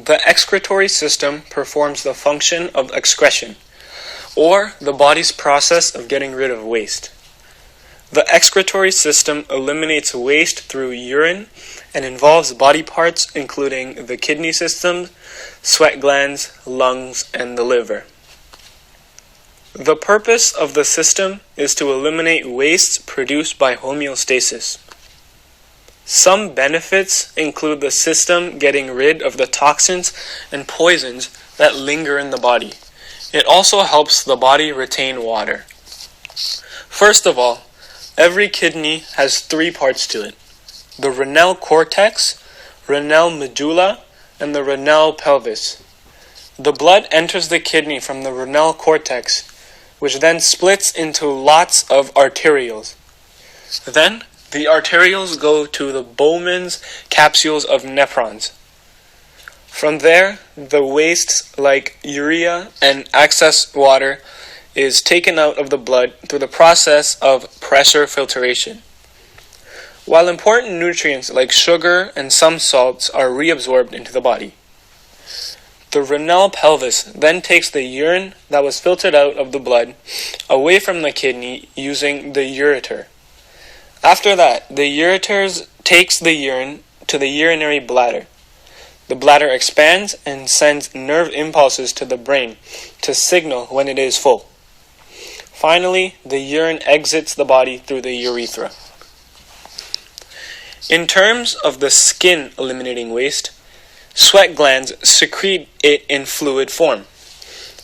The excretory system performs the function of excretion, or the body's process of getting rid of waste. The excretory system eliminates waste through urine and involves body parts including the kidney system, sweat glands, lungs, and the liver. The purpose of the system is to eliminate waste produced by homeostasis. Some benefits include the system getting rid of the toxins and poisons that linger in the body. It also helps the body retain water. First of all, every kidney has 3 parts to it: the renal cortex, renal medulla, and the renal pelvis. The blood enters the kidney from the renal cortex, which then splits into lots of arterioles. Then, the arterioles go to the Bowman's capsules of nephrons. From there, the wastes like urea and excess water is taken out of the blood through the process of pressure filtration. While important nutrients like sugar and some salts are reabsorbed into the body. The renal pelvis then takes the urine that was filtered out of the blood away from the kidney using the ureter. After that, the ureter takes the urine to the urinary bladder. The bladder expands and sends nerve impulses to the brain to signal when it is full. Finally, the urine exits the body through the urethra. In terms of the skin eliminating waste, sweat glands secrete it in fluid form.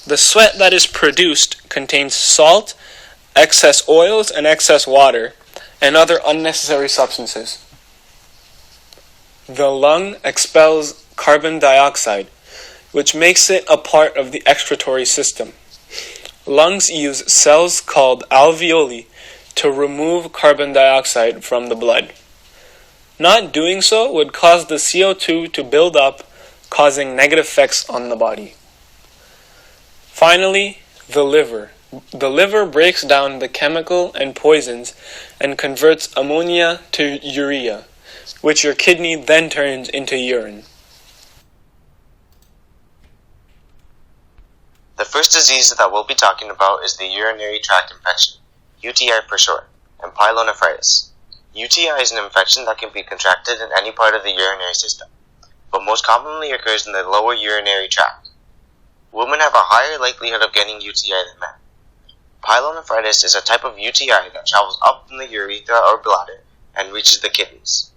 The sweat that is produced contains salt, excess oils, and excess water, and other unnecessary substances. The lung expels carbon dioxide, which makes it a part of the excretory system. Lungs use cells called alveoli to remove carbon dioxide from the blood. Not doing so would cause the CO2 to build up, causing negative effects on the body. Finally, the liver. The liver breaks down the chemical and poisons and converts ammonia to urea, which your kidney then turns into urine. The first disease that we'll be talking about is the urinary tract infection, UTI for short, and pyelonephritis. UTI is an infection that can be contracted in any part of the urinary system, but most commonly occurs in the lower urinary tract. Women have a higher likelihood of getting UTI than men. Pyelonephritis is a type of UTI that travels up from the urethra or bladder and reaches the kidneys.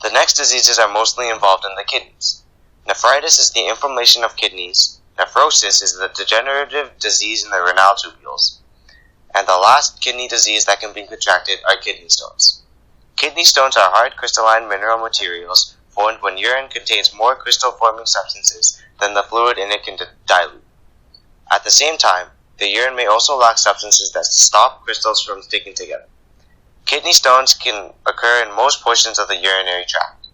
The next diseases are mostly involved in the kidneys. Nephritis is the inflammation of kidneys. Nephrosis is the degenerative disease in the renal tubules. And the last kidney disease that can be contracted are kidney stones. Kidney stones are hard crystalline mineral materials formed when urine contains more crystal-forming substances than the fluid in it can dilute. At the same time, the urine may also lack substances that stop crystals from sticking together. Kidney stones can occur in most portions of the urinary tract.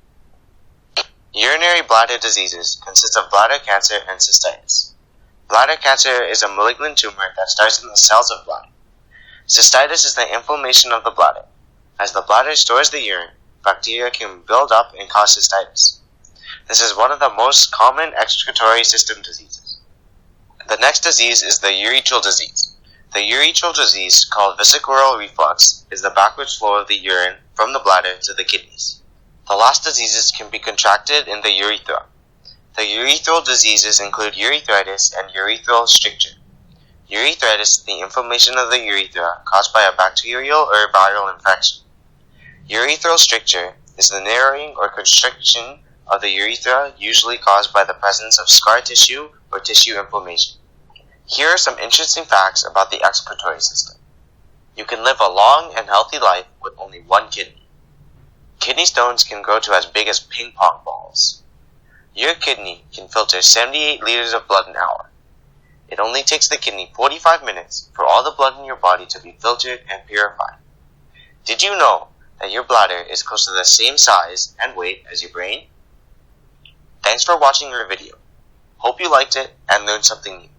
Urinary bladder diseases consist of bladder cancer and cystitis. Bladder cancer is a malignant tumor that starts in the cells of bladder. Cystitis is the inflammation of the bladder. As the bladder stores the urine, bacteria can build up and cause cystitis. This is one of the most common excretory system diseases. The next disease is the urethral disease. The urethral disease, called vesicular reflux, is the backwards flow of the urine from the bladder to the kidneys. The last diseases can be contracted in the urethra. The urethral diseases include urethritis and urethral stricture. Urethritis is the inflammation of the urethra caused by a bacterial or viral infection. Urethral stricture is the narrowing or constriction of the urethra, usually caused by the presence of scar tissue or tissue inflammation. Here are some interesting facts about the excretory system. You can live a long and healthy life with only one kidney. Kidney stones can grow to as big as ping pong balls. Your kidney can filter 78 liters of blood an hour. It only takes the kidney 45 minutes for all the blood in your body to be filtered and purified. Did you know that your bladder is close to the same size and weight as your brain? Thanks for watching our video. Hope you liked it and learned something new.